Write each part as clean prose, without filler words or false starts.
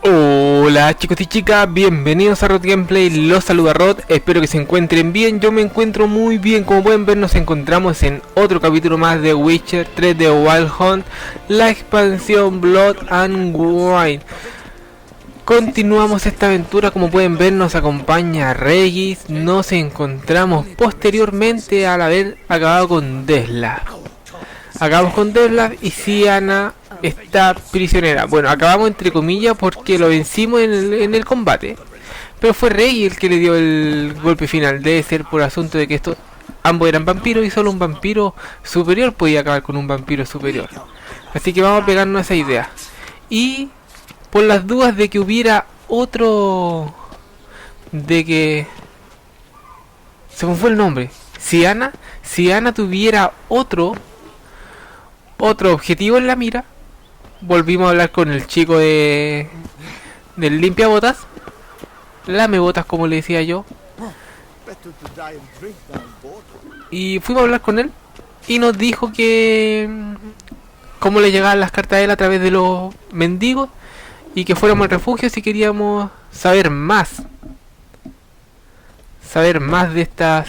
Hola chicos y chicas, bienvenidos a Rod Gameplay, los saluda Rod, espero que se encuentren bien, yo me encuentro muy bien. Como pueden ver, nos encontramos en otro capítulo más de Witcher 3 de Wild Hunt, la expansión Blood and Wine. Continuamos esta aventura. Como pueden ver, nos acompaña Regis. Nos encontramos posteriormente al haber acabado con Desla. Acabamos con Desla y Siana está prisionera. Bueno, acabamos entre comillas porque lo vencimos en el combate, pero fue Rey el que le dio el golpe final. Debe ser por asunto de que ambos eran vampiros y solo un vampiro superior podía acabar con un vampiro superior. Así que vamos a pegarnos a esa idea. Y por las dudas de que hubiera otro, de que se me fue el nombre, si Ana tuviera otro objetivo en la mira, volvimos a hablar con el chico del limpiabotas, lamebotas como le decía yo, y fuimos a hablar con él y nos dijo que cómo le llegaban las cartas a él a través de los mendigos y que fuéramos al refugio si queríamos saber más de estas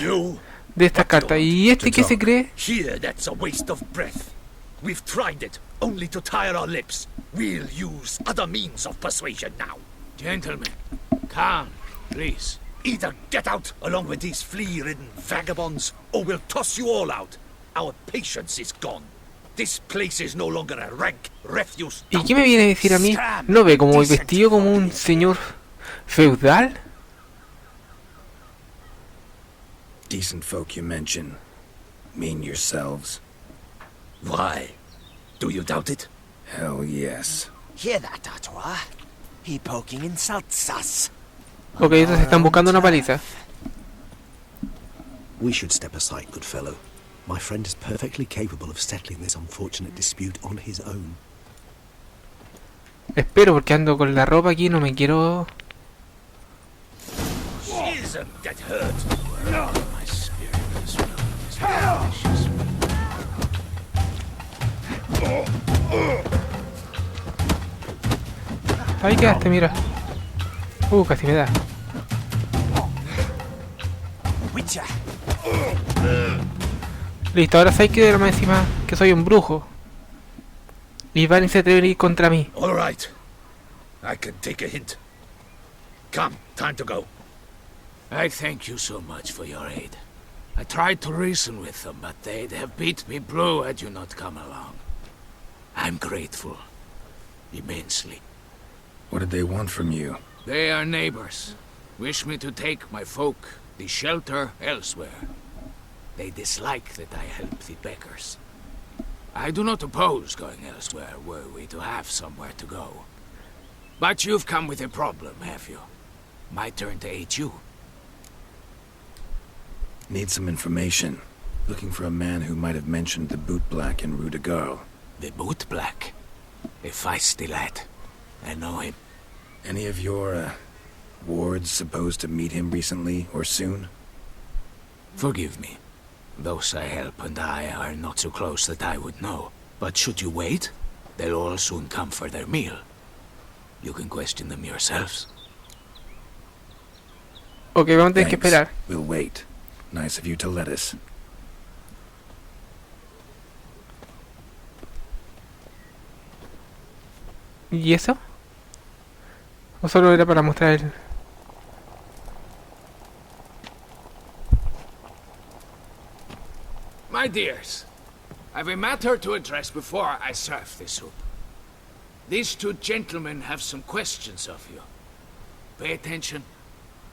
cartas. ¿Y qué se cree? We've tried it, only to tire our lips. We'll use other means of persuasion now. Gentlemen, calm, please. Either get out along with these flea-ridden vagabonds, or we'll toss you all out. Our patience is gone. This place is no longer a rank refuse. ¿Y qué me viene a decir a mí? ¿No ve como vestido como un señor feudal? Decent folk you mention. Mean yourselves. Why? Do you doubt it? Hell yes. Hear that, Artois? He poking insults us. Ok, estos están buscando una paliza. We should step aside, good fellow. My friend is perfectly capable of settling this unfortunate dispute on his own. Espero, porque ando con la ropa aquí, no me quiero... Isn't that hurt? No. My spirit is delicious. Ahí quedaste, mira. Casi me da. Listo, ahora sabéis que de más encima que soy un brujo. Y van y se atreven a ir contra mí. All right. I can take a hint. Come, time to go. I thank you so much for your aid. I tried to reason with them, but they'd have beat me blue had you not come along. I'm grateful. Immensely. What did they want from you? They are neighbors. Wish me to take my folk, the shelter, elsewhere. They dislike that I help the beggars. I do not oppose going elsewhere were we to have somewhere to go. But you've come with a problem, have you? My turn to aid you. Need some information. Looking for a man who might have mentioned the bootblack in Rue de Garl. The bootblack? A feisty lad. I know him. Any of your, wards supposed to meet him recently or soon? Forgive me. Those I help and I are not so close that I would know. But should you wait, they'll all soon come for their meal. You can question them yourselves. Ok, vamos a tener que esperar. We'll wait. Nice of you to let us. ¿Y eso? ¿O solo era para mostrar el...? My dears, I've a matter to address before I serve the soup. These two gentlemen have some questions of you. Pay attention.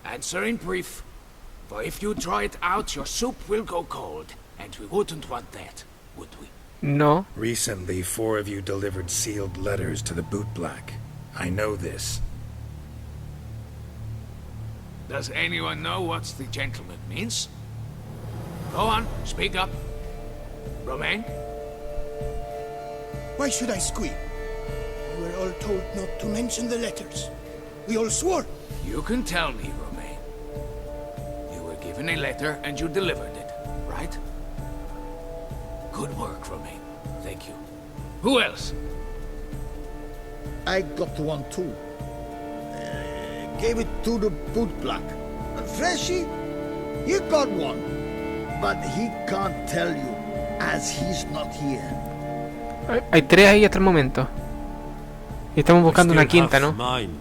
Answer in brief. For if you draw it out, your soup will go cold. And we wouldn't want that, would we? No. Recently, 4 of you delivered sealed letters to the bootblack. I know this. Does anyone know what the gentleman means? Go on, speak up. Romain? Why should I squeal? We were all told not to mention the letters. We all swore. You can tell me, Romain. You were given a letter and you delivered it, right? Good work, Romain. Thank you. Who else? I got one too. gave it to the bootblack. And Freshy, he got one. But he can't tell you, as he's not here. Hay tres ahí hasta el momento. Y estamos buscando una quinta, ¿no? Mine.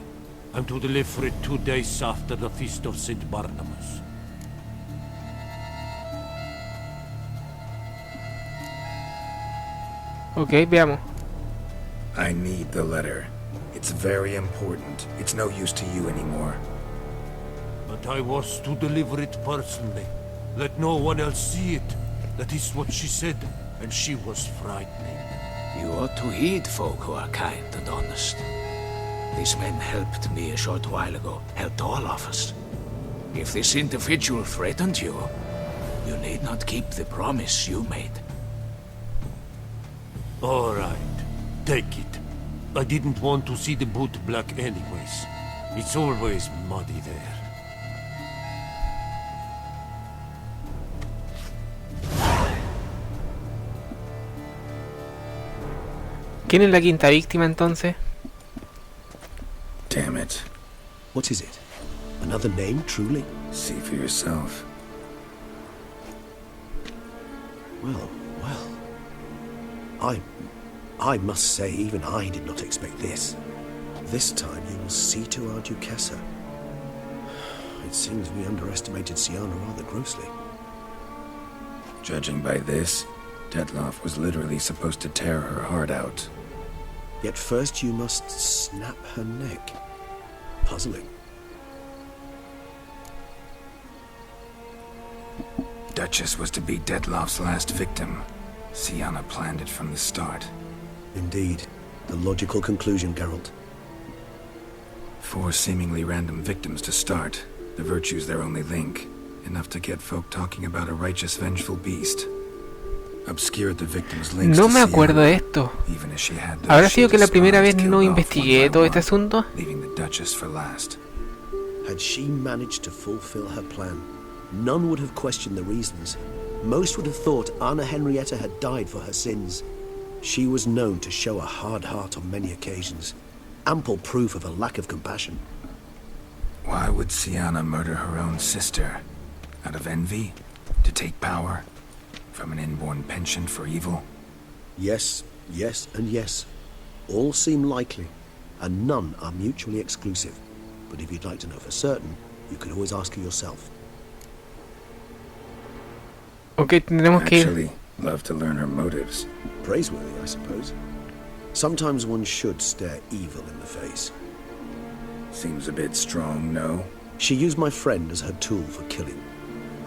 I'm to deliver it 2 days after the feast of St. Barnabas. Ok, veamos. I need the letter. It's very important. It's no use to you anymore. But I was to deliver it personally. Let no one else see it. That is what she said, and she was frightening. You ought to heed folk who are kind and honest. These men helped me a short while ago, helped all of us. If this individual threatened you, you need not keep the promise you made. All right, take it. I didn't want to see the boot black anyways. It's always muddy there. ¿Quién es la quinta víctima entonces? Damn it. What is it? Another name, truly? See for yourself. Well. I must say, even I did not expect this. This time you will see to our Duchessa. It seems we underestimated Sienna rather grossly. Judging by this, Detloff was literally supposed to tear her heart out. Yet first you must snap her neck. Puzzling. Duchess was to be Detloff's last victim. Sienna planned it from the start. Indeed. The logical conclusion, Geralt. 4 seemingly random victims to start. The virtue's their only link. Enough to get folk talking about a righteous, vengeful beast. Obscured the victim's links No to me acuerdo de Sienna, esto. even as she had those ¿Habrá sido que la shielded primera vez scars no killed off investigué one by todo este one, asunto? leaving the Duchess for last? Had she managed to fulfill her plan, none would have questioned the reasons. Most would have thought Anna Henrietta had died for her sins. She was known to show a hard heart on many occasions. Ample proof of a lack of compassion. Why would Sienna murder her own sister? Out of envy? To take power? From an inborn penchant for evil? Yes, and yes. All seem likely, and none are mutually exclusive. But if you'd like to know for certain, you can always ask her yourself. Ok, tendremos que ir. Actually, love to learn her motives. Praiseworthy, I suppose. Sometimes one should stare evil in the face. Seems a bit strong, no? She used my friend as her tool for killing.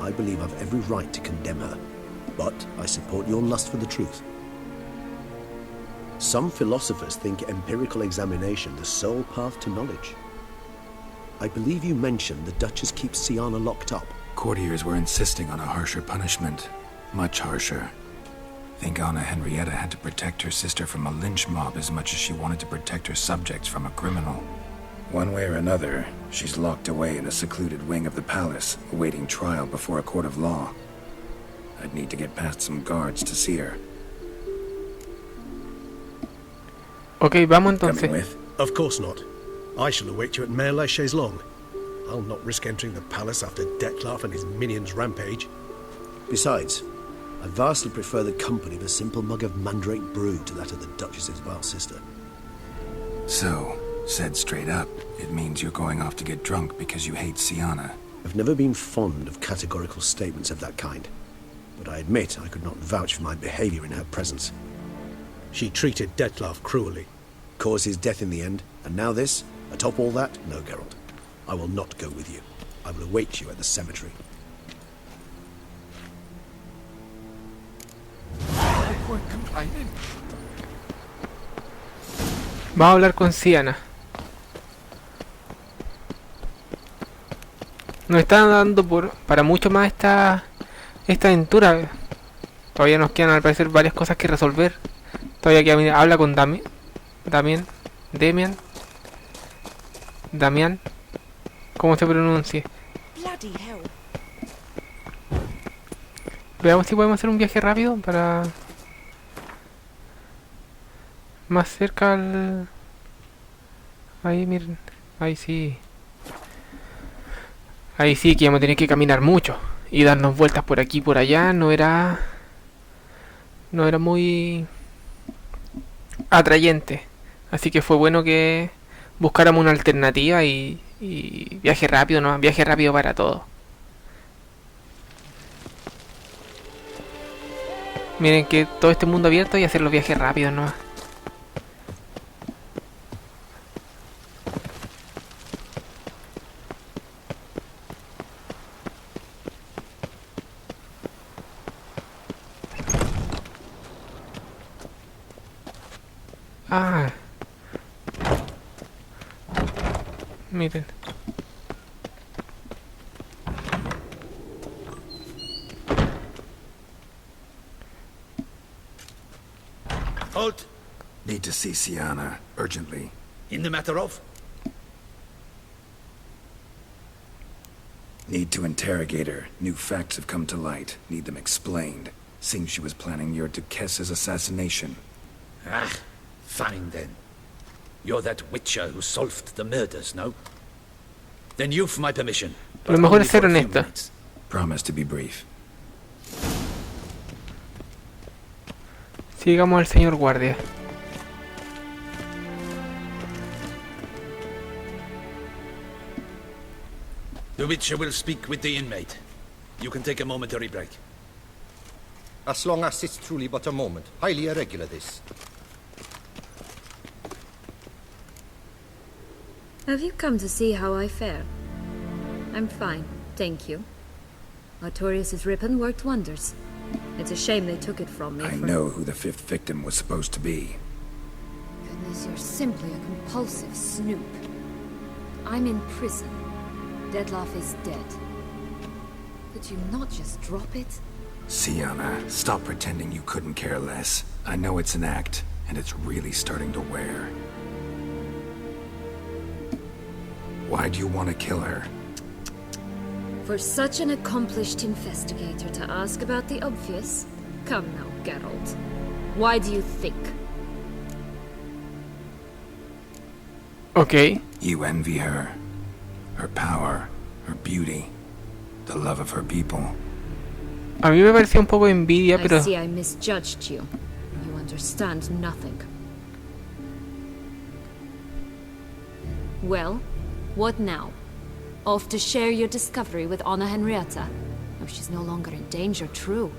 I believe I've every right to condemn her, but I support your lust for the truth. Some philosophers think empirical examination the sole path to knowledge. I believe you mentioned the Duchess keeps Sienna locked up. Courtiers were insisting on a harsher punishment. Much harsher. Think Anna Henrietta had to protect her sister from a lynch mob as much as she wanted to protect her subjects from a criminal. One way or another, she's locked away in a secluded wing of the palace, awaiting trial before a court of law. I'd need to get past some guards to see her. Ok, vamos Coming entonces. with? Of course not. I shall await you at Mare la Chaise-Longue. I'll not risk entering the palace after Detloff and his minions rampage. Besides, I vastly prefer the company of a simple mug of mandrake brew to that of the Duchess's vile sister. So, said straight up, it means you're going off to get drunk because you hate Sienna. I've never been fond of categorical statements of that kind, but I admit I could not vouch for my behavior in her presence. She treated Detloff cruelly, caused his death in the end, and now this? Atop all that? No, Geralt. I will not go with you. I will await you at the cemetery. Vamos a hablar con Sienna. Nos están dando para mucho más esta aventura. Todavía nos quedan al parecer varias cosas que resolver. Todavía queda, habla con Damián, ¿cómo se pronuncia? Veamos si podemos hacer un viaje rápido para más cerca al... Ahí miren, ahí sí. Ahí sí que íbamos a tener que caminar mucho y darnos vueltas por aquí y por allá. No era muy atrayente. Así que fue bueno que buscáramos una alternativa y viaje rápido, ¿no? Viaje rápido para todo. Miren que todo este mundo abierto y hacer los viajes rápidos, ¿no? Ah. Miren. Halt! Need to see Sienna, urgently. In the matter of? Need to interrogate her. New facts have come to light. Need them explained. Seems she was planning your Duquesse's assassination. Ah, fine then. You're that witcher who solved the murders, no? Then you've my permission. Lo mejor es ser honesta. Promise to be brief. Sigamos al señor guardia. The witcher will speak with the inmate. You can take a momentary break. As long as it's truly but a moment. Highly irregular, this. Have you come to see how I fare? I'm fine, thank you. Artorius' ribbon worked wonders. It's a shame they took it from me. I know who the fifth victim was supposed to be. Goodness, you're simply a compulsive snoop. I'm in prison. Detlef is dead. Could you not just drop it? Sienna, stop pretending you couldn't care less. I know it's an act, and it's really starting to wear. Why do you want to kill her? For such an accomplished investigator to ask about the obvious? Come now, Geralt. Why do you think? Okay. You envy her. Her power, her beauty, the love of her people. A mí me pareció un poco envidia, pero... I see I misjudged you. You understand nothing. Well, what now? Off to share your discovery with Anna Henrietta? Oh, she's no longer in danger, true.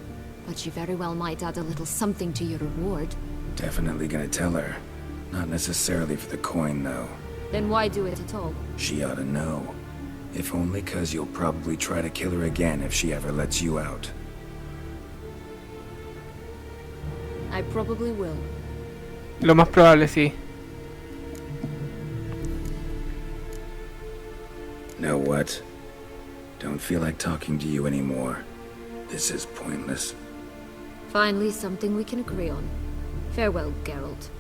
But she very well might add a little something to your reward. Definitely gonna tell her. Not necessarily for the coin, though. Then why do it at all? She ought to know. If only 'cause you'll probably try to kill her again if she ever lets you out. I probably will. Lo más probable, sí. Know what? Don't feel like talking to you anymore. This is pointless. Finally, something we can agree on. Farewell, Geralt.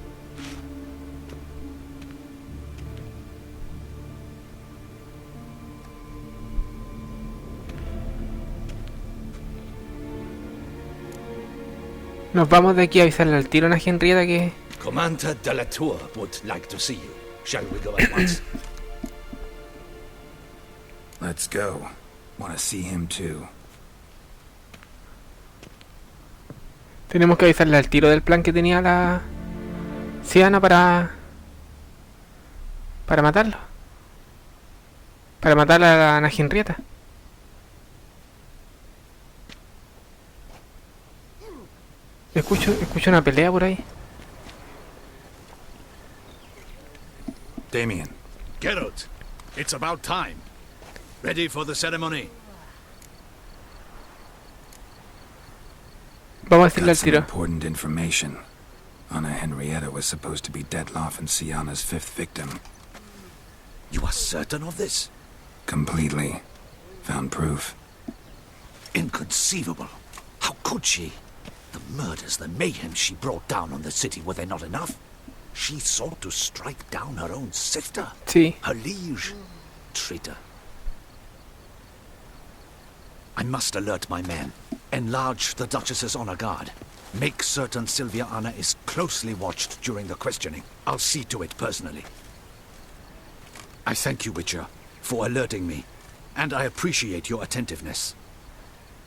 Nos vamos de aquí a avisarle al tiro a una Henrietta que... Commander de la Tour would like to see you. Shall we go at once? Let's go. Want to see him too. Tenemos que avisarle al tiro del plan que tenía la... Sienna para matarlo. Para matar a la Ana Henrietta. Escucho una pelea por ahí. Damien. Geralt, it's about time. Ready for the ceremony? Vamos a decirle Got al some tiro. important information. Anna Henrietta was supposed to be Detlef and Sienna's fifth victim. You are certain of this? Completely. Found proof. Inconceivable. How could she? The murders, the mayhem she brought down on the city, were they not enough? She sought to strike down her own sister. Sí. Her liege. Traitor. I must alert my men. Enlarge the Duchess's honor guard. Make certain Sylvia Anna is closely watched during the questioning. I'll see to it personally. I thank you, Witcher, for alerting me. and I appreciate your attentiveness.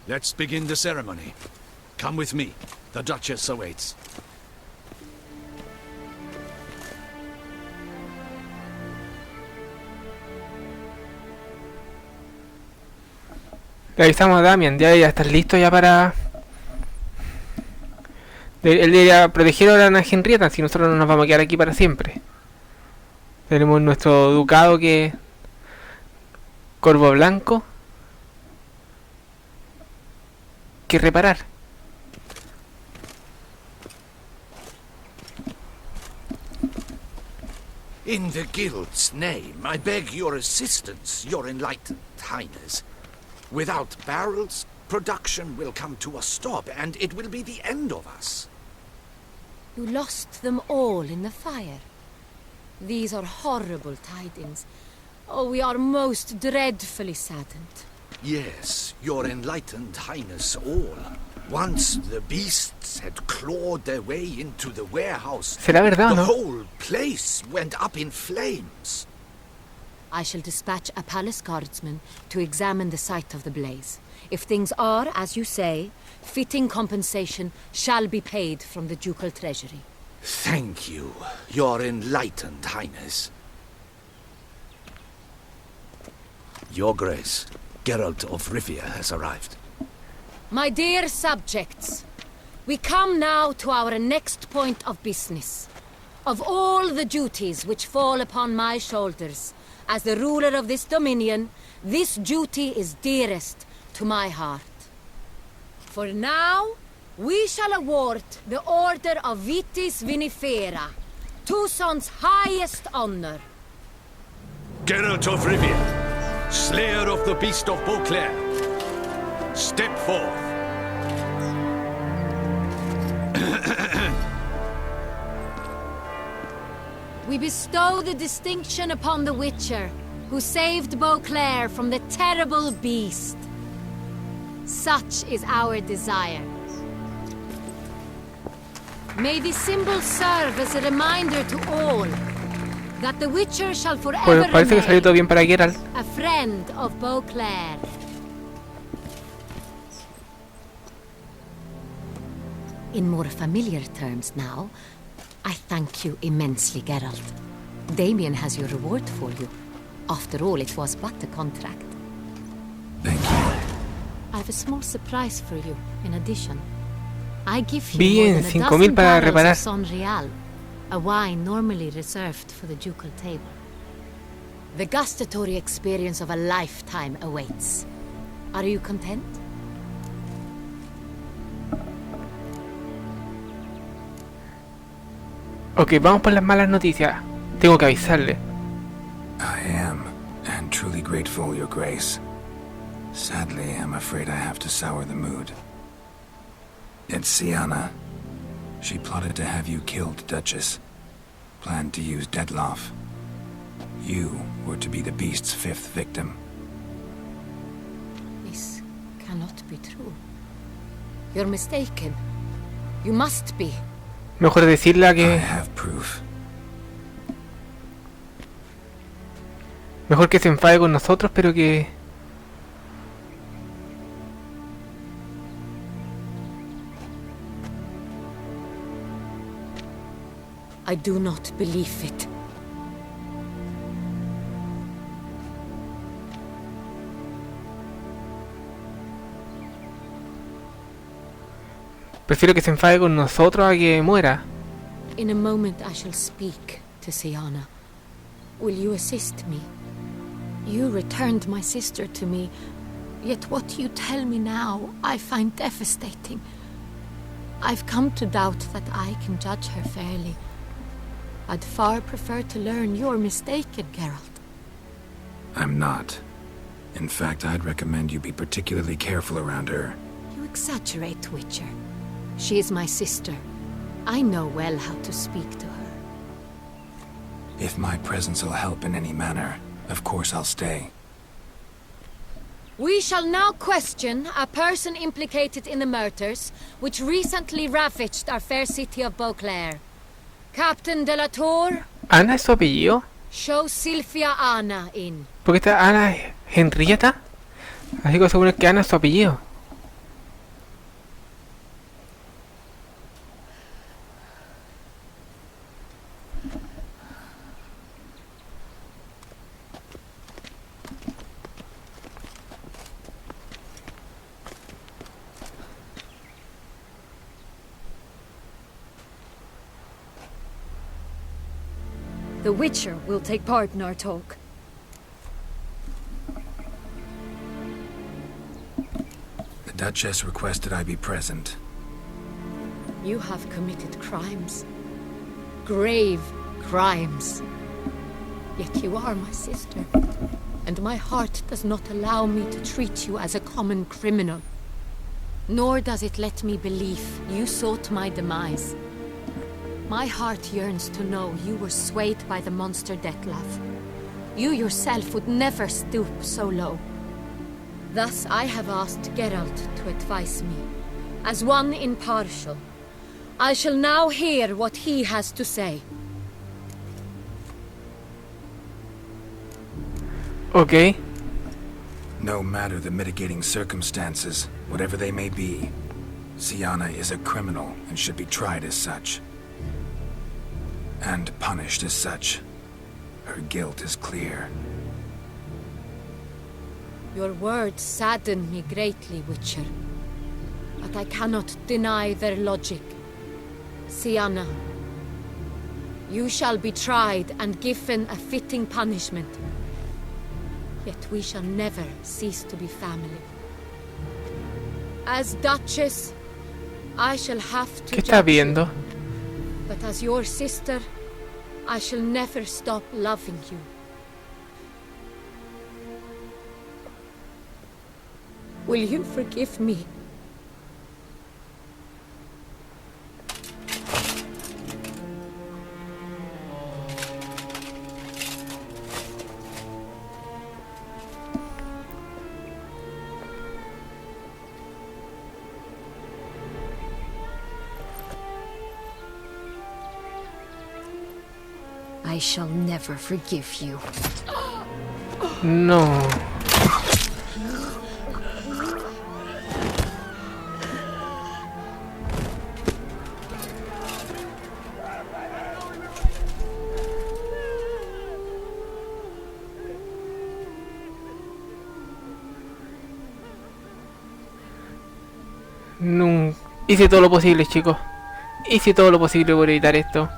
Let's begin the ceremony. Come with me. The Duchess awaits. Le avisamos a Damian, ya estás listo ya para... Él debería proteger a la Henrietta, si nosotros no nos vamos a quedar aquí para siempre. Tenemos nuestro ducado que... Corvo Blanco. Que reparar. In the Guild's name, I beg your assistance, your enlightened highness. Without barrels, production will come to a stop, and it will be the end of us. You lost them all in the fire. These are horrible tidings. Oh, we are most dreadfully saddened. Yes, your enlightened highness all. Once the beasts had clawed their way into the warehouse, ¿Será verdad, the no? whole place went up in flames. I shall dispatch a palace guardsman to examine the site of the blaze. If things are, as you say, fitting compensation shall be paid from the ducal treasury. Thank you, your enlightened highness. Your Grace, Geralt of Rivia has arrived. My dear subjects, we come now to our next point of business. Of all the duties which fall upon my shoulders, as the ruler of this dominion, this duty is dearest to my heart. For now, we shall award the Order of Vitis Vinifera, Tucson's highest honor. Geralt of Rivia, slayer of the beast of Beauclair, step forth. We bestow the distinction upon the Witcher, who saved Beauclair from the terrible beast. Such is our desire. May this symbol serve as a reminder to all that the Witcher shall forever Pues parece que salió todo bien para Geralt. a friend of Beauclair. In more familiar terms now, I thank you immensely, Geralt. Damien has your reward for you. After all, it was but a contract. Thank you. I have a small surprise for you, in addition. I give you Bien, more than a 5.000 dozen para barrels reparar. of Son Real, a wine normally reserved for the ducal table. The gustatory experience of a lifetime awaits. Are you content? Ok, vamos por las malas noticias. Tengo que avisarle. I am, and truly grateful, Your Grace. Sadly, I'm afraid I have to sour the mood. It's Sienna. She plotted to have you killed, Duchess. Planned to use Detloff. You were to be the beast's 5th victim. This cannot be true. You're mistaken. You must be. Mejor decirle I que... have proof. Mejor que se enfade con nosotros, pero que... I do not believe it. Prefiero que se enfade con nosotros a que muera. In a moment I shall speak to Sienna. Will you assist me? You returned my sister to me, yet what you tell me now I find devastating. I've come to doubt that I can judge her fairly. I'd far prefer to learn you're mistaken, Geralt. I'm not. In fact, I'd recommend you be particularly careful around her. You exaggerate, Witcher. She is my sister. I know well how to speak to her. If my presence will help in any manner, of course I'll stay. We shall now question a person implicated in the murders which recently ravaged our fair city of Beauclair. Captain de la Tour, ¿Ana es su apellido? Show Sylvia Anna in. ¿Por qué está Ana Henrietta? Así que seguro que Ana es su apellido. The Witcher will take part in our talk. The Duchess requested I be present. You have committed crimes. Grave crimes. Yet you are my sister. And my heart does not allow me to treat you as a common criminal. Nor does it let me believe you sought my demise. My heart yearns to know you were swayed by the monster Dettlaff. You yourself would never stoop so low. Thus I have asked Geralt to advise me. As one impartial, I shall now hear what he has to say. Okay. No matter the mitigating circumstances, whatever they may be, Sienna is a criminal and should be tried as such. And punished as such. Her guilt is clear. Your words sadden me greatly, Witcher. But I cannot deny their logic. Sienna, you shall be tried and given a fitting punishment. Yet we shall never cease to be family. As Duchess, I shall have to ¿Qué está judge you. viendo? But as your sister, I shall never stop loving you. Will you forgive me? I shall never forgive you. No. No. Hice todo lo posible, chicos. Hice todo lo posible por evitar esto.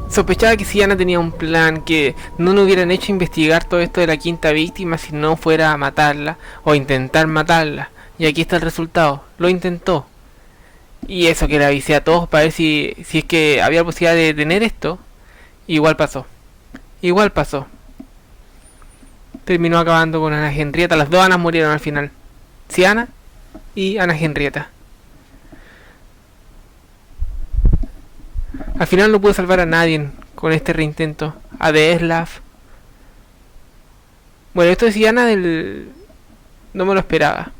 Sospechaba que Sienna tenía un plan, que no nos hubieran hecho investigar todo esto de la quinta víctima si no fuera a matarla o intentar matarla. Y aquí está el resultado. Lo intentó. Y eso que le avisé a todos para ver si es que había posibilidad de detener esto. Igual pasó. Igual pasó. Terminó acabando con Ana Henrietta. Las dos Anas murieron al final. Sienna y Ana Henrietta. Al final no pude salvar a nadie con este reintento. A Detlef. Bueno, esto de Sienna no me lo esperaba.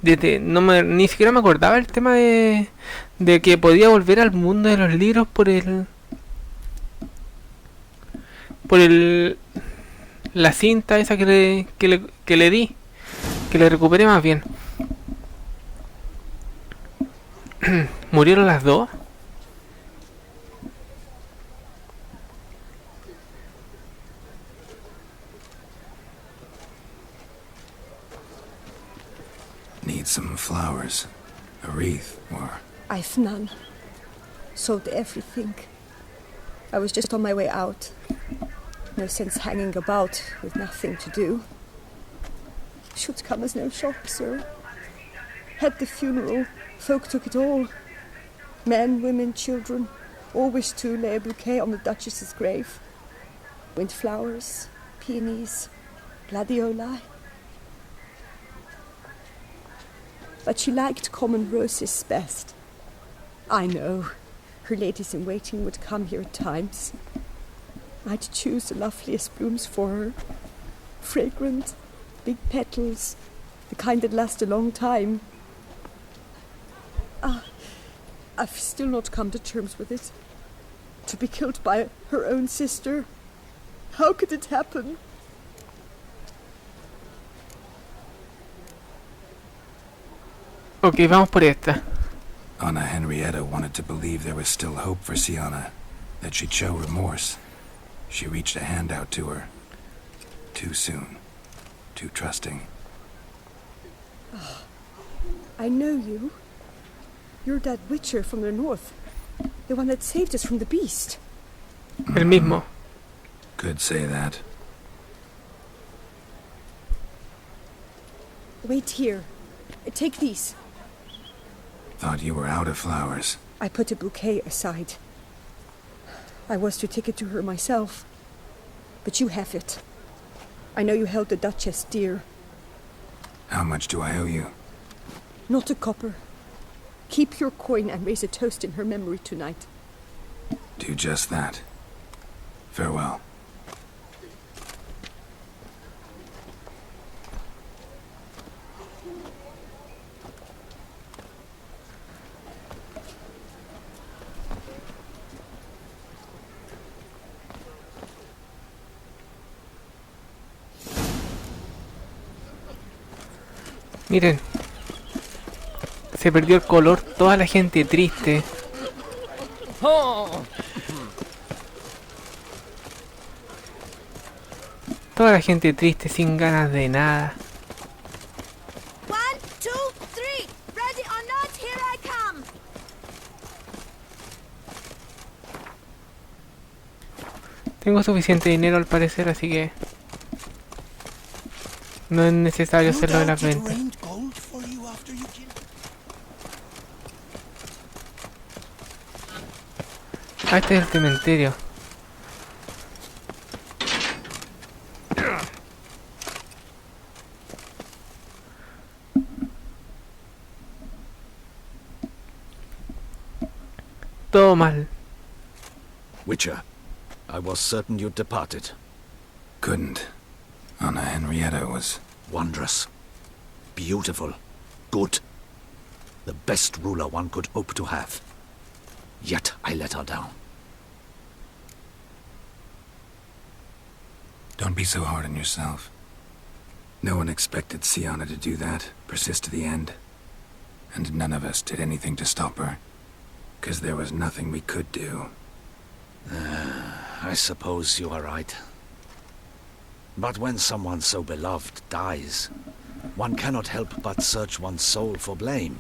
Ni siquiera me acordaba el tema de que podía volver al mundo de los libros por la cinta esa que le di. Que le recuperé más bien. ¿Murieron las dos? Need some flowers. A wreath, or... I've none. Sold everything. I was just on my way out. No sense hanging about with nothing to do. Should come as no shock, sir. At the funeral, folk took it all. Men, women, children, all wished to lay a bouquet on the Duchess's grave. Windflowers, peonies, gladioli. But she liked common roses best. I know, her ladies-in-waiting would come here at times. I'd choose the loveliest blooms for her. Fragrant, big petals, the kind that last a long time. I've still not come to terms with it. To be killed by her own sister. How could it happen? Ok, vamos por esta. Anna Henrietta wanted to believe there was still hope for Sienna, that she'd show remorse. She reached a hand out to her. Too soon. Too trusting. Oh, I know you. You're that witcher from the north. The one that saved us from the beast. El mismo. Could say that. Wait here. Take these. Thought you were out of flowers. I put a bouquet aside. I was to take it to her myself. But you have it. I know you held the Duchess dear. How much do I owe you? Not a copper. Keep your coin and raise a toast in her memory tonight. Do just that. Farewell. Miren. Se perdió el color, toda la gente triste. Toda la gente triste, sin ganas de nada. 1, 2, 3. Ready or not, here I come. Tengo suficiente dinero al parecer, así que no es necesario hacerlo de las ventas. Ah, este es el cementerio. Todo mal. Witcher, I was certain you'd departed. Couldn't. Anna Henrietta was... wondrous. Beautiful. Good. The best ruler one could hope to have. Yet I let her down. Don't be so hard on yourself. No one expected Sienna to do that, persist to the end. And none of us did anything to stop her. 'Cause there was nothing we could do. I suppose you are right. But when someone so beloved dies, one cannot help but search one's soul for blame.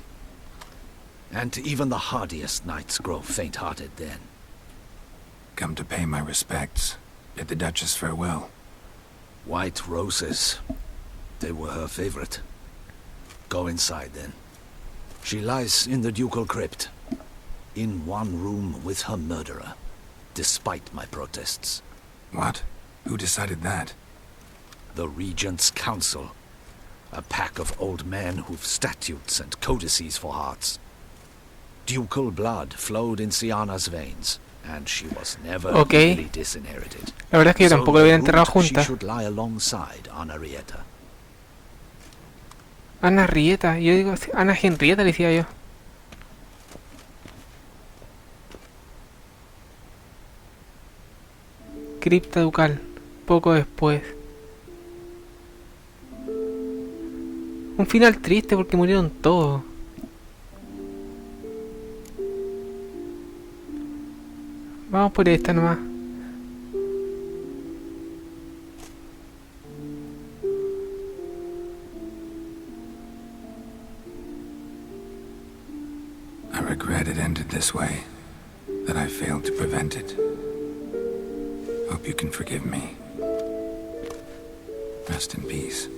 And even the hardiest knights grow faint-hearted then. Come to pay my respects. Bid the Duchess farewell. White roses. They were her favorite. Go inside then. She lies in the ducal crypt. In one room with her murderer. Despite my protests. What? Who decided that? The Regent's Council. A pack of old men who've statutes and codices for hearts. Ducal blood flowed in Sienna's veins, and she was never legally disinherited. La verdad es que yo tampoco lo hubiera enterrado junta. She should lie alongside Anna Henrietta. Anna Henrietta, yo digo Anna Henrietta, le decía yo. Cripta ducal, poco después. Un final triste porque murieron todos. Vamos por esta nomás. I regret it ended this way, that I failed to prevent it. Hope you can forgive me. Rest in peace.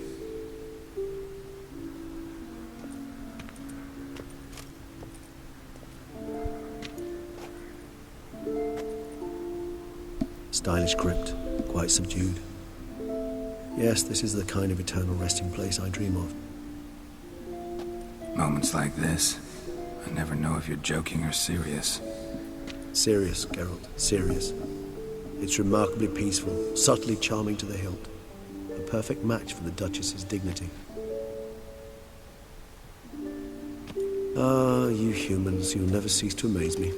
Stylish crypt, quite subdued. Yes, this is the kind of eternal resting place I dream of. Moments like this, I never know if you're joking or serious. Serious, Geralt, serious. It's remarkably peaceful, subtly charming to the hilt. A perfect match for the Duchess's dignity. Ah, you humans, you'll never cease to amaze me.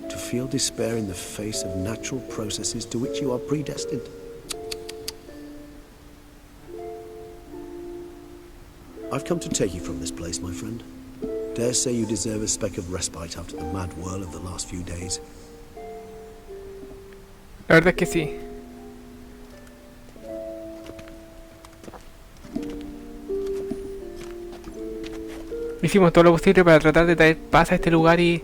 To feel despair in the face of natural processes to which you are predestined. I've come to take you from this place, my friend. Dare say you deserve a speck of respite after the mad whirl of the last few days. La verdad es que sí. Hicimos todo lo posible para tratar de traer paz a este lugar y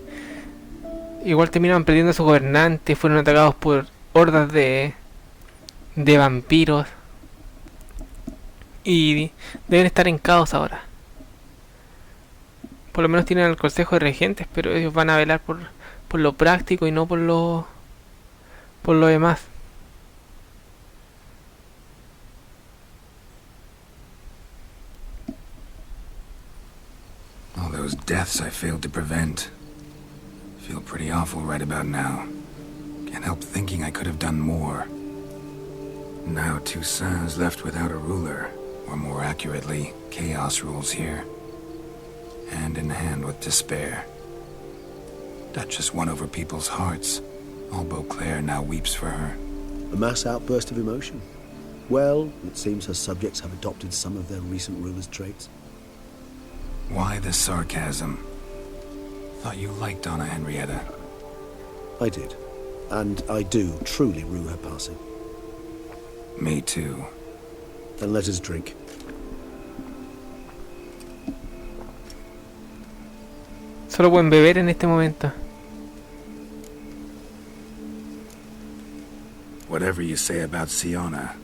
igual terminaron perdiendo a su gobernante, fueron atacados por hordas de vampiros y deben estar en caos ahora. Por lo menos tienen al consejo de regentes, pero ellos van a velar por lo práctico y no por lo demás. All those deaths I failed to prevent. Feel pretty awful right about now. Can't help thinking I could have done more. Now Toussaint's left without a ruler, or more accurately, chaos rules here. Hand in hand with despair. Duchess won over people's hearts. All Beauclair now weeps for her. A mass outburst of emotion. Well, it seems her subjects have adopted some of their recent ruler's traits. Why the sarcasm? Thought you liked Donna Henrietta. I did. And I do truly rue her passing. Me too. Then let us drink. Solo pueden beber en este momento. Whatever you say about Siona,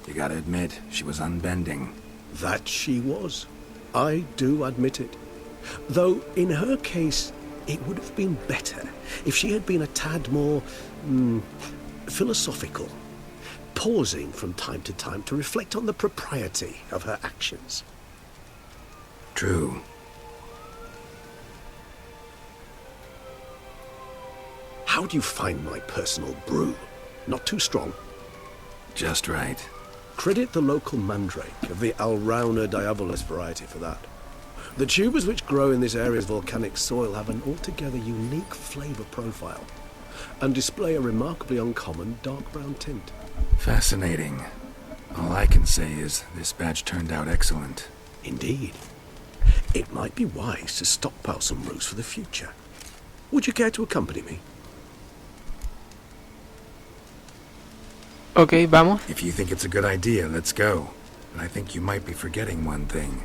you gotta admit, she was unbending. That she was. I do admit it. Though, in her case, it would have been better if she had been a tad more philosophical, pausing from time to time to reflect on the propriety of her actions. True. How do you find my personal brew? Not too strong? Just right. Credit the local mandrake of the Alrauna diabolus variety for that. The tubers which grow in this area's volcanic soil have an altogether unique flavour profile and display a remarkably uncommon dark brown tint. Fascinating. All I can say is this batch turned out excellent. Indeed. It might be wise to stockpile some brews for the future. Would you care to accompany me? Okay, vamos. If you think it's a good idea, let's go. But I think you might be forgetting one thing.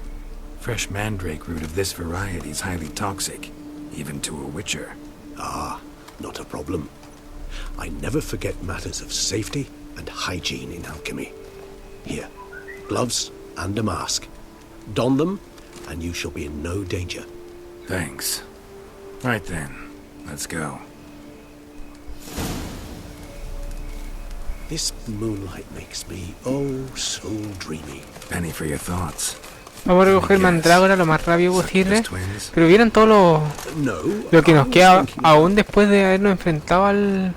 Fresh mandrake root of this variety is highly toxic, even to a witcher. Ah, not a problem. I never forget matters of safety and hygiene in alchemy. Here, gloves and a mask. Don them, and you shall be in no danger. Thanks. Right then, let's go. This moonlight makes me, oh, so dreamy. Penny for your thoughts. Vamos a recoger mandrágora lo más rápido posible. Pero vieron todo lo que nos queda aún después de habernos enfrentado al...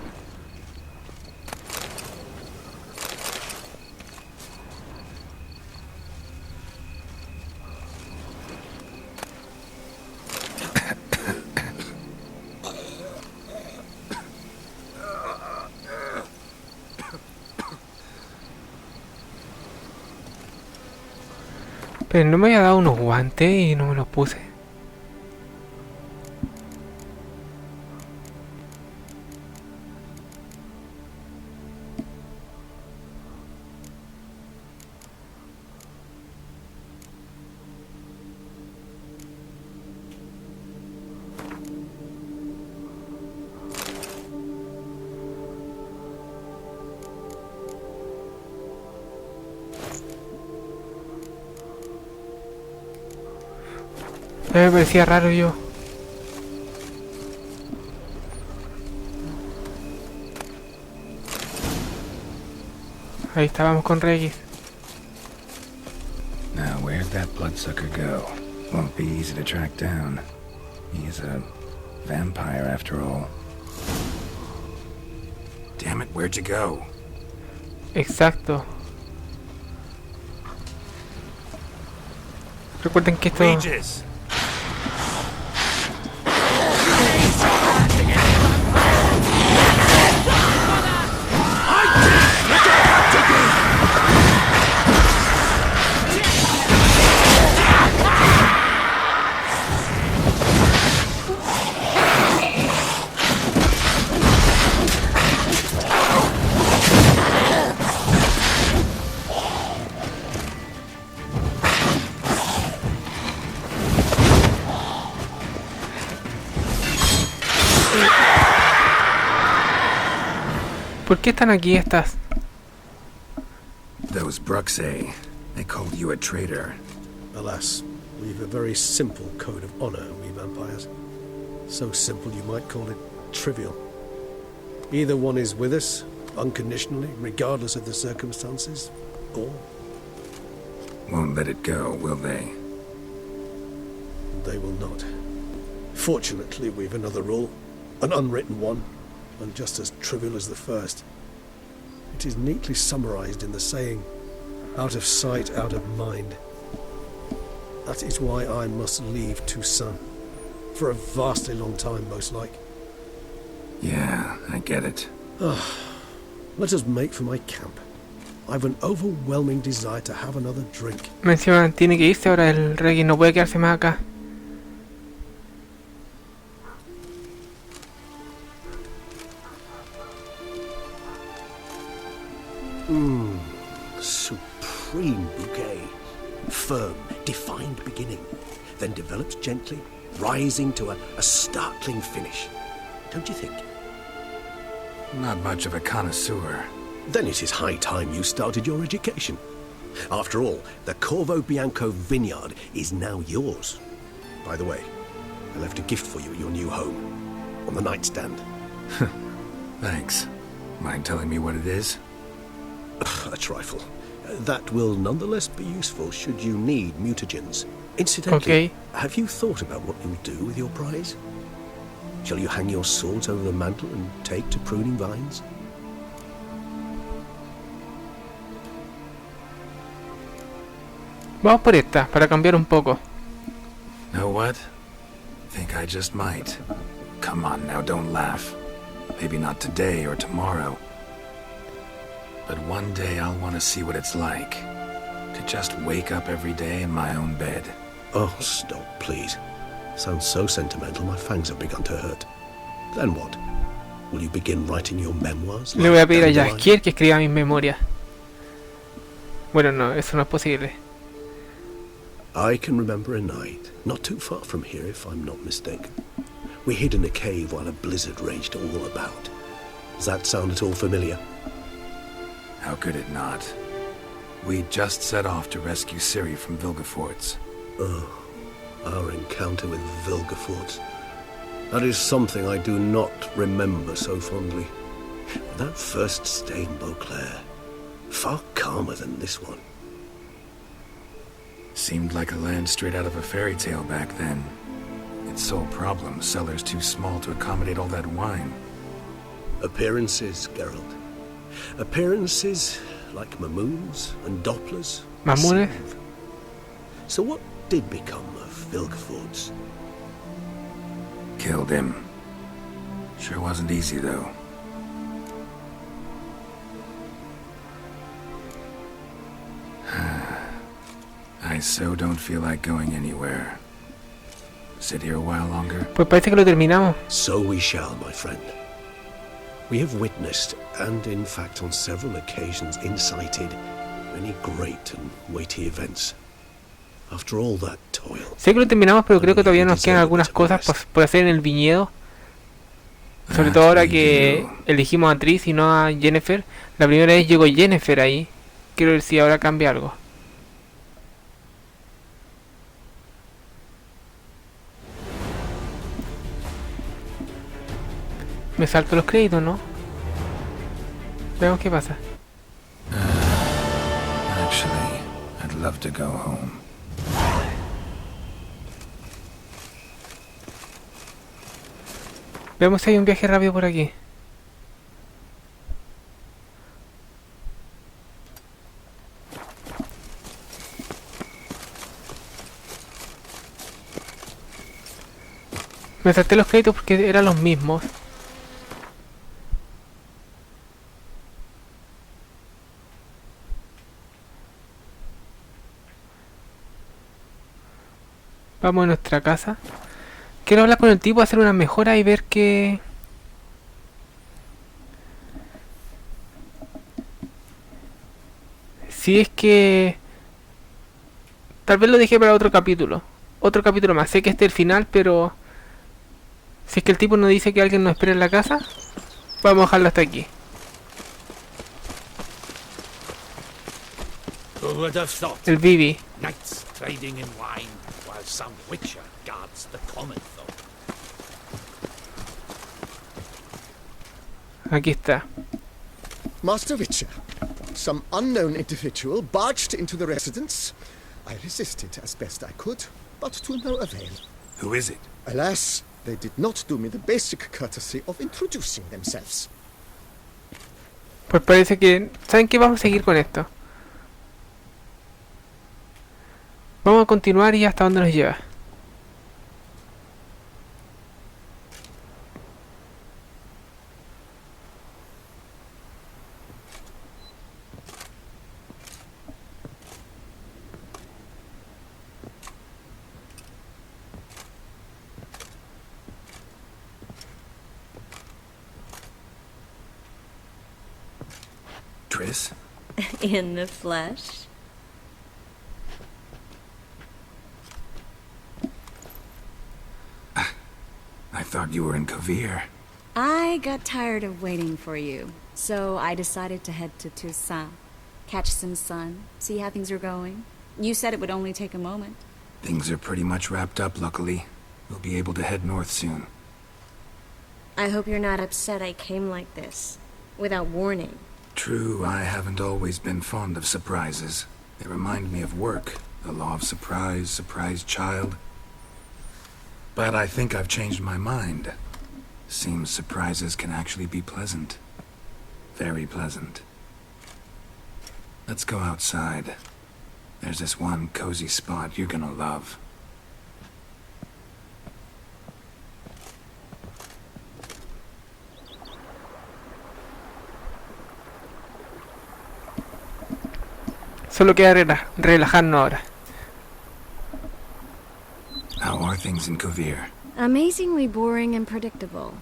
Pero no me había dado unos guantes y no me los puse. Me parecía raro yo. Ahí estábamos con Regis. Now where'd that bloodsucker go? Won't be easy to track down. He's a vampire after all. Damn it, where'd you go? Exacto. Recuerden que esto... ¿Por qué están aquí estas? Those Bruxay, they called you a traitor. Alas, we've a very simple code of honor, we vampires. So simple you might call it trivial. Either one is with us, unconditionally, regardless of the circumstances, or... Won't let it go, will they? They will not. Fortunately, we've another rule, an unwritten one, and just as trivial as the first. It is neatly summarized in the saying, out of sight, out of mind. That is why I must leave Toussaint. For a vastly long time, most like. Yeah, I get it. Let us make for my camp. I've an overwhelming desire to have another drink. Menciona, tiene que irse ahora el Reggie, no puede quedarse más acá. Supreme bouquet. Firm, defined beginning. Then develops gently, rising to a startling finish. Don't you think? Not much of a connoisseur. Then it is high time you started your education. After all, the Corvo Bianco vineyard is now yours. By the way, I left a gift for you at your new home. On the nightstand. Thanks. Mind telling me what it is? A trifle. That will nonetheless be useful should you need mutagens. Incidentally, have you thought about what you'll do with your prize? Shall you hang your swords over the mantle and take to pruning vines? Vamos por esta, para cambiar un poco. Know what? Think I just might. Come on now, don't laugh. Maybe not today or tomorrow. But one day I'll want to see what it's like. To just wake up every day in my own bed. Oh, stop, please. Sounds so sentimental, my fangs have begun to hurt. Then what? Will you begin writing your memoirs? Le voy a pedir a Jaskier que escriba mis memorias. Bueno, no, eso no es posible. I can remember a night, not too far from here if I'm not mistaken. We hid in a cave while a blizzard raged all about. Does that sound at all familiar? How could it not? We just set off to rescue Ciri from Vilgefortz. Oh, our encounter with Vilgefortz. That is something I do not remember so fondly. That first stay in Beauclair, far calmer than this one. Seemed like a land straight out of a fairy tale back then. Its sole problem, cellars too small to accommodate all that wine. Appearances, Geralt. Appearances like Mamoons and Dopplers. Mamones? So what did become of Vilgefortz? Killed him. Sure wasn't easy, though. I so don't feel like going anywhere. Sit here a while longer? Pues parece que lo terminamos. So we shall, my friend. We have witnessed, and in fact on several occasions incited, many great and weighty events. After all that toil. Sé que lo terminamos, pero creo que todavía nos quedan algunas cosas por hacer en el viñedo. Sobre todo ahora que elegimos a Triss y no a Yennefer. La primera vez llegó Yennefer ahí. Quiero ver si ahora cambia algo. Me salto los créditos, ¿no? Veamos qué pasa. Actually, I'd love to go home. Veamos si hay un viaje rápido por aquí. Me salté los créditos porque eran los mismos. Vamos a nuestra casa. Quiero hablar con el tipo, hacer una mejora y ver qué... Si es que... Tal vez lo dejé para otro capítulo. Otro capítulo más. Sé que este es el final, pero... Si es que el tipo nos dice que alguien nos espera en la casa, vamos a dejarlo hasta aquí. Who would have thought? El Vivi. Knights trading in wine while some witcher guards the common folk. Aquí está. Master Witcher, some unknown individual barged into the residence. I resisted as best I could, but to no avail. Who is it? Alas, they did not do me the basic courtesy of introducing themselves. Pues parece que... ¿Saben qué? Vamos a seguir con esto. Vamos a continuar y hasta dónde nos lleva. Tris? In the flesh? I thought you were in Kavir. I got tired of waiting for you, so I decided to head to Toussaint. Catch some sun, see how things are going. You said it would only take a moment. Things are pretty much wrapped up, luckily. We'll be able to head north soon. I hope you're not upset I came like this, without warning. True, I haven't always been fond of surprises. They remind me of work, the law of surprise, surprise child. But I think I've changed my mind. Seems surprises can actually be pleasant. Very pleasant. Let's go outside. There's this one cozy spot you're gonna love. Solo queda relajarnos ahora. How are things in Kavir? Amazingly boring and predictable.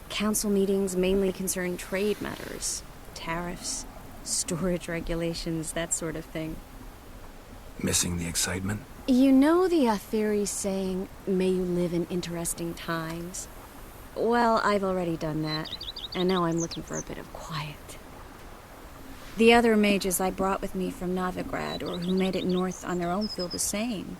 Council meetings mainly concern trade matters, tariffs, storage regulations, that sort of thing. Missing the excitement? You know the Aetheri saying, may you live in interesting times? Well, I've already done that, and now I'm looking for a bit of quiet. The other mages I brought with me from Novigrad, or who made it north on their own, feel the same.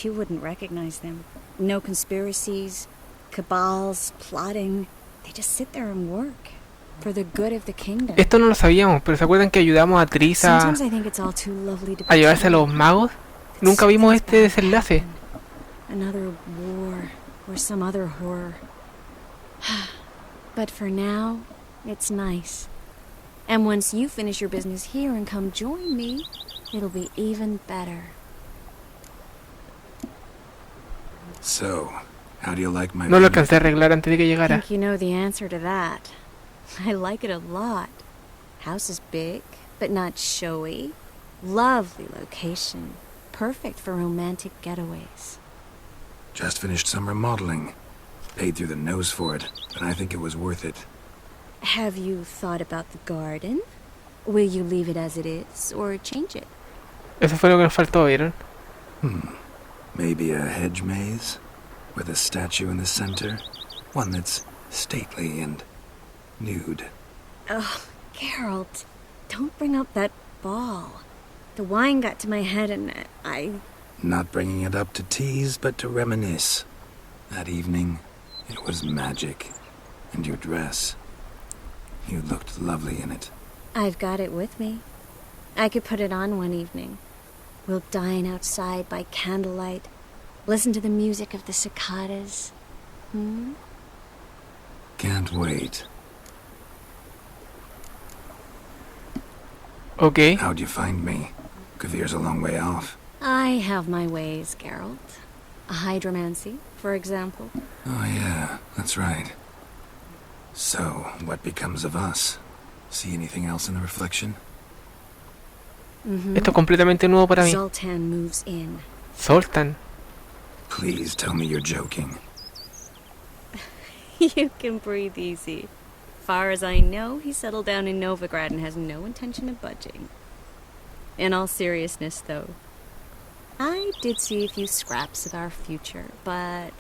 You wouldn't recognize them. No conspiracies, cabals, plotting. They just sit there and work. For the good of the kingdom. Esto no lo sabíamos, pero ¿se acuerdan que ayudamos a Tris a llevarse a los magos? Nunca vimos este desenlace. Another war, or some other horror. But for now, it's nice. And once you finish your business here and come join me, it'll be even better. So, how do you like my No lo alcancé a arreglar antes de que llegara. I think you know the answer to that. I like it a lot. House is big, but not showy. Lovely location. Perfect for romantic getaways. Just finished some remodeling. Paid through the nose for it, but I think it was worth it. Have you thought about the garden? Will you leave it as it is, or change it? Eso fue lo que nos faltó, ¿vieron? Maybe a hedge maze? With a statue in the center? One that's stately and nude. Oh, Geralt, don't bring up that ball. The wine got to my head and I... Not bringing it up to tease, but to reminisce. That evening, it was magic. And your dress. You looked lovely in it. I've got it with me. I could put it on one evening. We'll dine outside by candlelight, listen to the music of the cicadas. Can't wait. Okay. How'd you find me? Kavir's a long way off. I have my ways, Geralt. A hydromancy, for example. Oh yeah, that's right. So, what becomes of us? See anything else in the reflection? Esto es completamente nuevo para mí. Zoltan moves in. Zoltan. Please tell me you're joking. You can breathe easy. Far as I know, he settled down in Novigrad and has no intention of budging. In all seriousness, though, I did see a few scraps of our future, but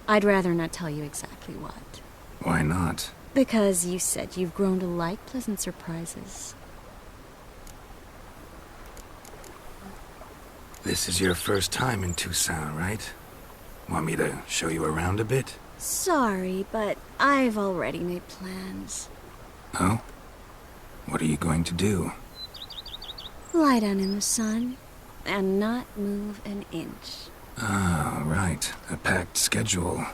I'd rather not tell you exactly what. Why not? Because you said you've grown to like pleasant surprises. This is your first time in Tucson, right? Want me to show you around a bit? Sorry, but I've already made plans. Oh? What are you going to do? Lie down in the sun and not move an inch. Ah, right. A packed schedule.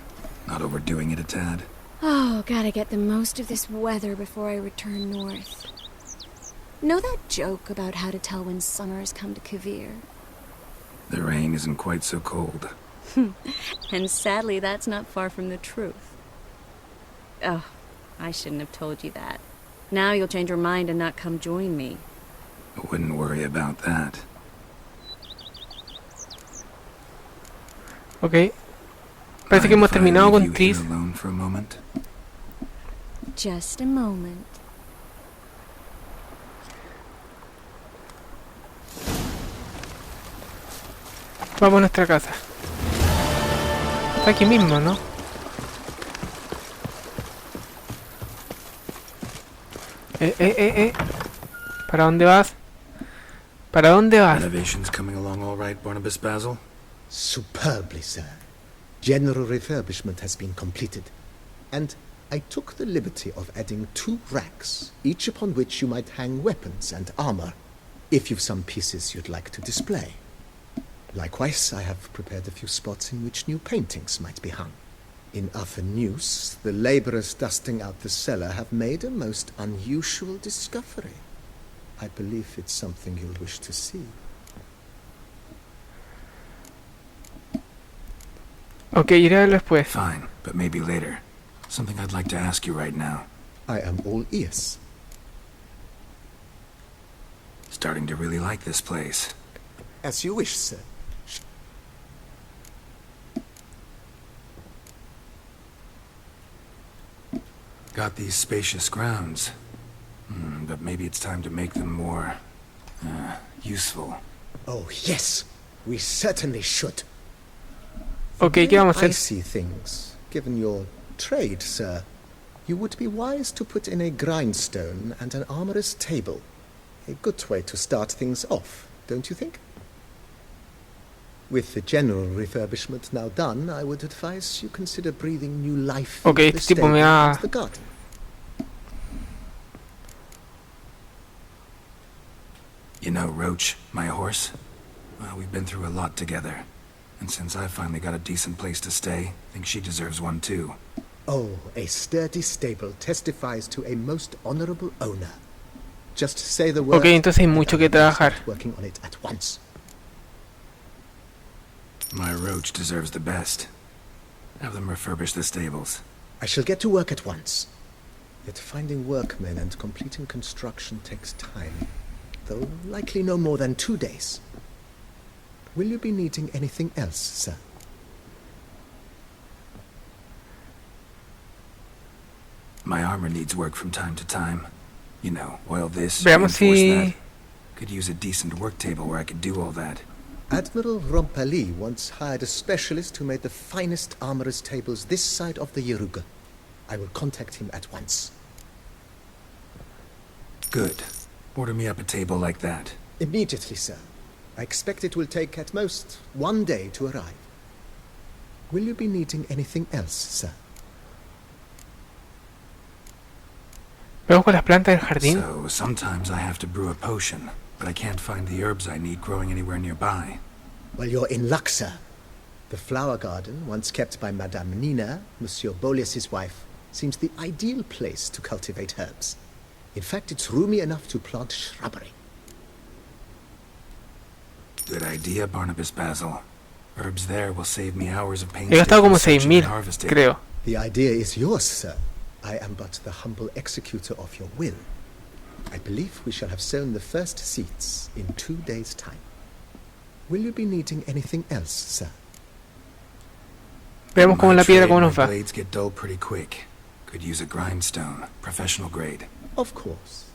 Not overdoing it a tad. Oh, gotta get the most of this weather before I return north. Know that joke about how to tell when summer has come to Kavir? The rain isn't quite so cold. And sadly, that's not far from the truth. Oh, I shouldn't have told you that. Now you'll change your mind and not come join me. I wouldn't worry about that. Ok. Parece que hemos terminado con Tris. Alone for a moment? Just a moment. Vamos a nuestra casa. Está aquí mismo, ¿no? ¿Para dónde vas? ¿Para dónde vas? Renovations coming along all right, Barnabas Basil? Superbly, sir. General refurbishment has been completed. And I took the liberty of adding 2 racks, each upon which you might hang weapons and armor, if you've some pieces you'd like to display. Likewise, I have prepared a few spots in which new paintings might be hung. In other news, the laborers dusting out the cellar have made a most unusual discovery. I believe it's something you'll wish to see. Ok, iré a verlo después. Fine, but maybe later. Something I'd like to ask you right now. I am all ears. Starting to really like this place. As you wish, sir. Got these spacious grounds. But maybe it's time to make them more... useful. Oh, yes. We certainly should. Ok, ¿qué vamos a hacer? I see things. Given your trade, sir, you would be wise to put in a grindstone and an armorer's table. A good way to start things off, don't you think? With the general refurbishment now done, I would advise you consider breathing new life Ok, into the este tipo me stable va... and the garden. You know, Roach, my horse? Well, we've been through a lot together. And since I finally got a decent place to stay, I think she deserves one too. Oh, a sturdy stable testifies to a most honorable owner. Just say the word. Ok, entonces hay mucho que trabajar. Working on it at once. My Roach deserves the best. Have them refurbish the stables. I shall get to work at once. Yet finding workmen and completing construction takes time, though likely no more than 2 days. Will you be needing anything else, sir? My armor needs work from time to time. You know, oil this, Veamos reinforce si... that. Could use a decent work table where I could do all that. Admiral Rompali once hired a specialist who made the finest armorer's tables this side of the Yaruga. I will contact him at once. Good. Order me up a table like that. Immediately, sir. I expect it will take at most 1 day to arrive. Will you be needing anything else, sir? Vamos con las plantas del jardín. So, sometimes I have to brew a potion, but I can't find the herbs I need growing anywhere nearby. Well, you're in luck, sir. The flower garden, once kept by Madame Nina, Monsieur Boleas's wife, seems the ideal place to cultivate herbs. In fact, it's roomy enough to plant shrubbery. Good idea, Barnabas Basil. Herbs there will save me hours of He gastado como 6.000, creo. The idea is yours, sir. I am but the humble executor of your will. I believe we shall have sown the first seeds in 2 days' time. Will you be needing anything else, sir? Veamos cómo la piedra, cómo nos va. Blades get dull pretty quick. Could use a grindstone, professional grade. Of course.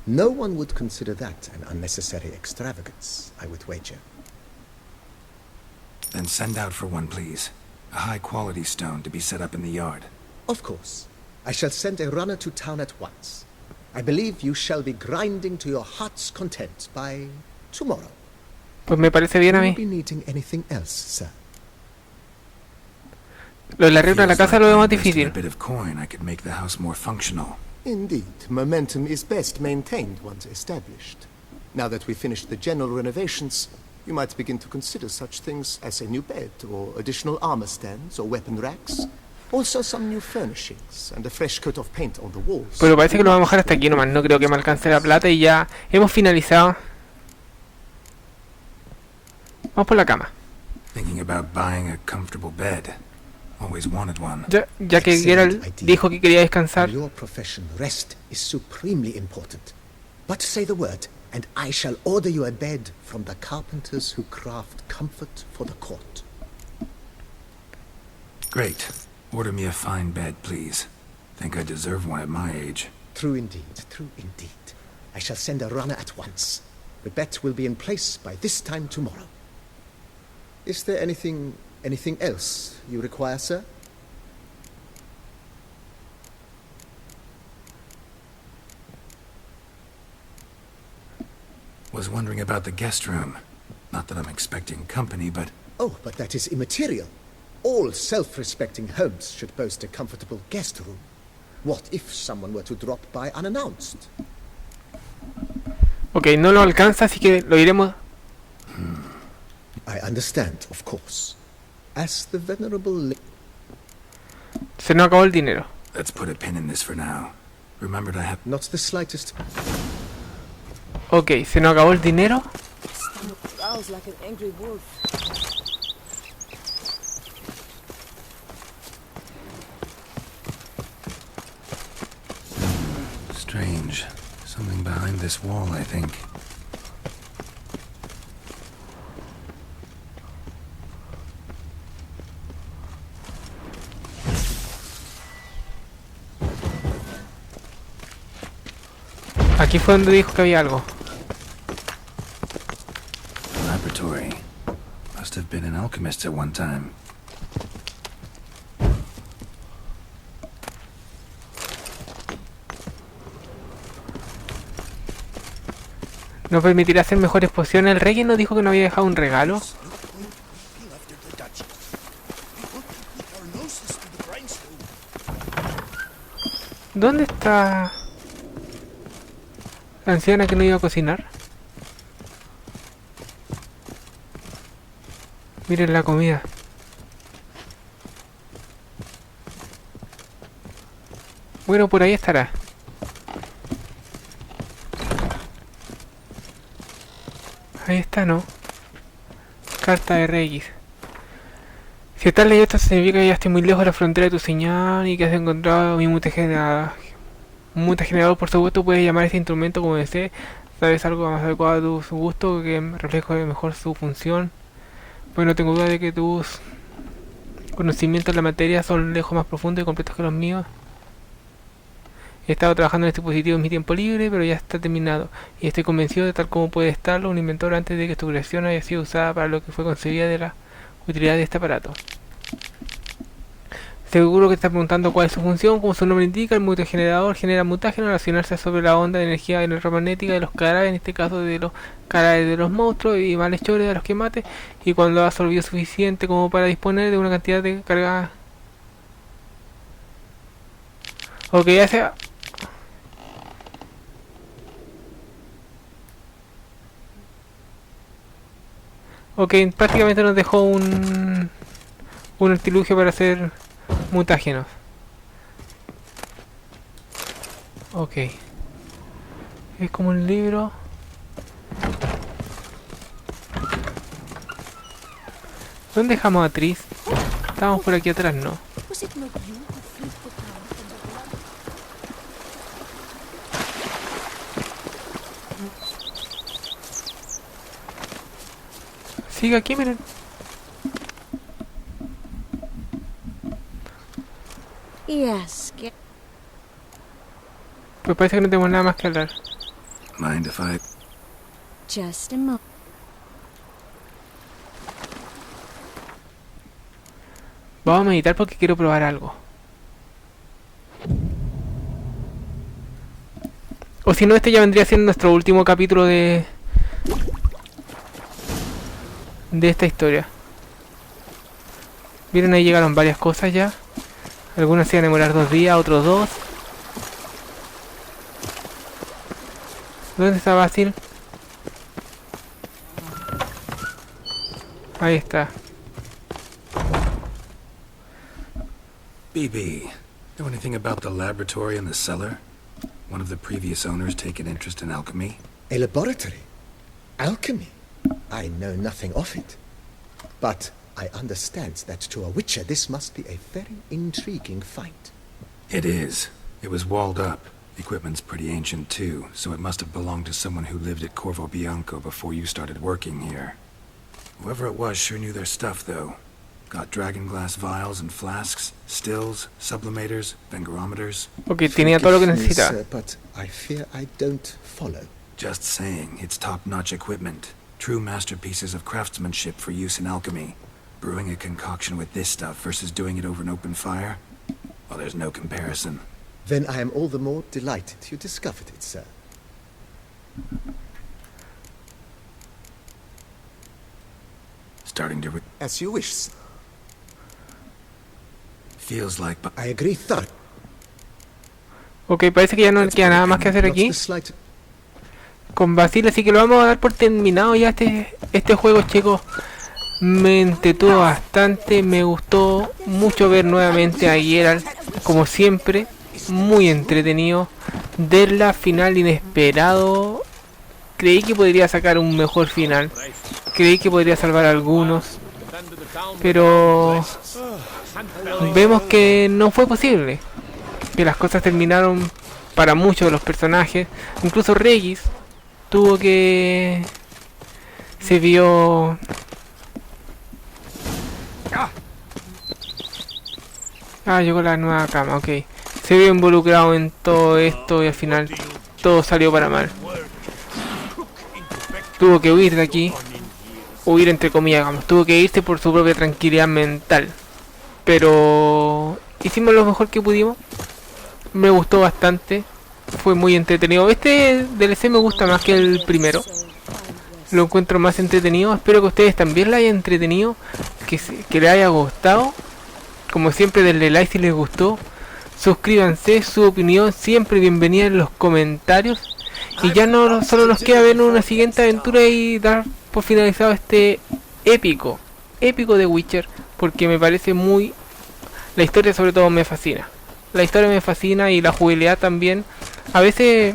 No one would consider that an unnecessary extravagance, I would wager. Then send out for one, please. A high-quality stone to be set up in the yard. Of course. I shall send a runner to town at once. I believe you shall be grinding to your heart's content by tomorrow. Pues me parece bien a mí. Will you be needing anything else, sir? Lo del arreglo de la casa lo veo más difícil. A bit of coin, I could make the house more functional. Indeed, momentum is best maintained once established. Now that we've finished the general renovations, you might begin to consider such things as a new bed, or additional armor stands, or weapon racks. Also some new furnishings, and a fresh coat of paint on the walls. Pero parece que lo vamos a dejar hasta aquí nomás. No creo que me alcance la plata y ya hemos finalizado. Vamos por la cama. Thinking about buying a comfortable bed. Always wanted one. Ya que Geralt dijo que quería descansar. In your profession, rest is supremely important. But say the word, and I shall order you a bed from the carpenters who craft comfort for the court. Great. Order me a fine bed, please. Think I deserve one at my age. True indeed, true indeed. I shall send a runner at once. The bet will be in place by this time tomorrow. Is there anything else you require, sir? Was wondering about the guest room. Not that I'm expecting company, but... Oh, but that is immaterial. All self-respecting homes should boast a comfortable guest room. What if someone were to drop by unannounced? Ok, no lo alcanza, así que lo iremos... I understand, of course. As the venerable... Se nos acabó el dinero. Let's put a pin in this for now. Remembered I have... Not the slightest... Ok, se nos acabó el dinero. Strange. Something behind this wall, I think. Aquí fue donde dijo que había algo. Laboratory. Must have been an alchemist at one time. ¿Nos permitirá hacer mejores pociones? El rey nos dijo que nos había dejado un regalo. ¿Dónde está la anciana que no iba a cocinar? Miren la comida. Bueno, por ahí estará. Ahí está, ¿no? Carta de Reyes. Si estás leyendo esto significa que ya estoy muy lejos de la frontera de tu señal y que has encontrado mi mutagenerador. Un mutagenerador, por supuesto, puedes llamar a este instrumento como desees. Sabes algo más adecuado a tu gusto que refleje mejor su función. Pues no tengo duda de que tus conocimientos en la materia son lejos más profundos y completos que los míos. He estado trabajando en este dispositivo en mi tiempo libre, pero ya está terminado. Y estoy convencido de tal como puede estarlo un inventor antes de que tu creación haya sido usada para lo que fue concebida de la utilidad de este aparato. Seguro que te está preguntando cuál es su función. Como su nombre indica, el mutagenerador genera mutágenos al relacionarse sobre la onda de energía electromagnética de los cadáveres, en este caso de los cadáveres de los monstruos y malhechores a los que mate, y cuando ha absorbido suficiente como para disponer de una cantidad de carga. Ok, ya sea. Ok, prácticamente nos dejó un artilugio para hacer mutágenos. Ok. Es como un libro. ¿Dónde dejamos a Tris? Estábamos por aquí atrás, ¿no? Sigue aquí, miren. Yes. Pues parece que no tenemos nada más que hablar. Mind if I... Just a moment. Vamos a meditar porque quiero probar algo. O si no, este ya vendría siendo nuestro último capítulo de de esta historia. Miren, ahí llegaron varias cosas ya. Algunas se van a demorar 2 días, otros 2. ¿Dónde está Basil? Ahí está. BB, know anything about the laboratory in the cellar? One of the previous owners take an interest in alchemy? A laboratory? Alchemy? I know nothing of it. But I understand that to a witcher this must be a very intriguing find. It is. It was walled up. The equipment's pretty ancient too, so it must have belonged to someone who lived at Corvo Bianco before you started working here. Whoever it was sure knew their stuff though. Got dragon glass vials and flasks, stills, sublimators, vengerometers. Okay, tenía todo lo que necesitaba. Sir, but I fear I don't follow. Just saying, it's top-notch equipment. True masterpieces of craftsmanship for use in alchemy. Brewing a concoction with this stuff versus doing it over an open fire? Well, there's no comparison. Then I am all the more delighted you discovered it, sir. Starting to As you wish, sir. Feels like... I agree thoroughly. Ok, parece que ya no queda nada más que hacer aquí con Basil, así que lo vamos a dar por terminado ya este juego, chicos. Me entretuvo bastante, me gustó mucho ver nuevamente a Geralt, como siempre, muy entretenido. Del final inesperado, creí que podría sacar un mejor final, creí que podría salvar a algunos, pero vemos que no fue posible, que las cosas terminaron para muchos de los personajes. Incluso Regis tuvo que... se vio... llegó la nueva cama, ok. Se vio involucrado en todo esto y al final todo salió para mal. Tuvo que huir de aquí. Huir entre comillas, digamos. Tuvo que irse por su propia tranquilidad mental. Pero hicimos lo mejor que pudimos. Me gustó bastante. Fue muy entretenido. Este DLC me gusta más que el primero. Lo encuentro más entretenido. Espero que a ustedes también les haya entretenido. Que les haya gustado. Como siempre, denle like si les gustó. Suscríbanse, su opinión siempre bienvenida en los comentarios. Y ya no solo nos queda ver una siguiente aventura y dar por finalizado este épico de Witcher, porque me parece muy... la historia sobre todo me fascina. La historia me fascina y la jugabilidad también. A veces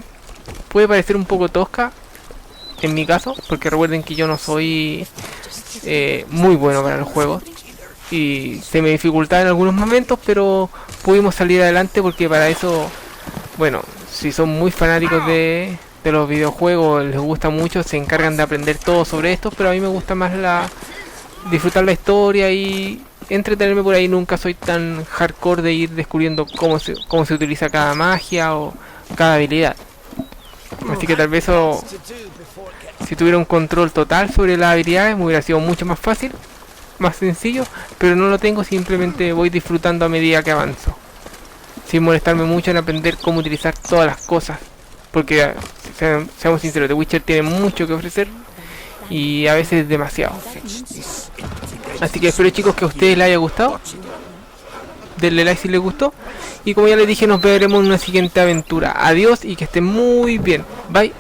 puede parecer un poco tosca, en mi caso, porque recuerden que yo no soy muy bueno para los juegos. Y se me dificultaba en algunos momentos, pero pudimos salir adelante porque para eso, bueno, si son muy fanáticos de los videojuegos, les gusta mucho, se encargan de aprender todo sobre esto, pero a mí me gusta más disfrutar la historia y entretenerme por ahí. Nunca soy tan hardcore de ir descubriendo cómo se utiliza cada magia o cada habilidad. Así que tal vez eso, si tuviera un control total sobre las habilidades, me hubiera sido mucho más fácil, más sencillo, pero no lo tengo, simplemente voy disfrutando a medida que avanzo, sin molestarme mucho en aprender cómo utilizar todas las cosas, porque seamos sinceros, The Witcher tiene mucho que ofrecer y a veces demasiado. Así que espero, chicos, que a ustedes les haya gustado. Denle like si les gustó. Y como ya les dije, nos veremos en una siguiente aventura. Adiós y que estén muy bien. Bye.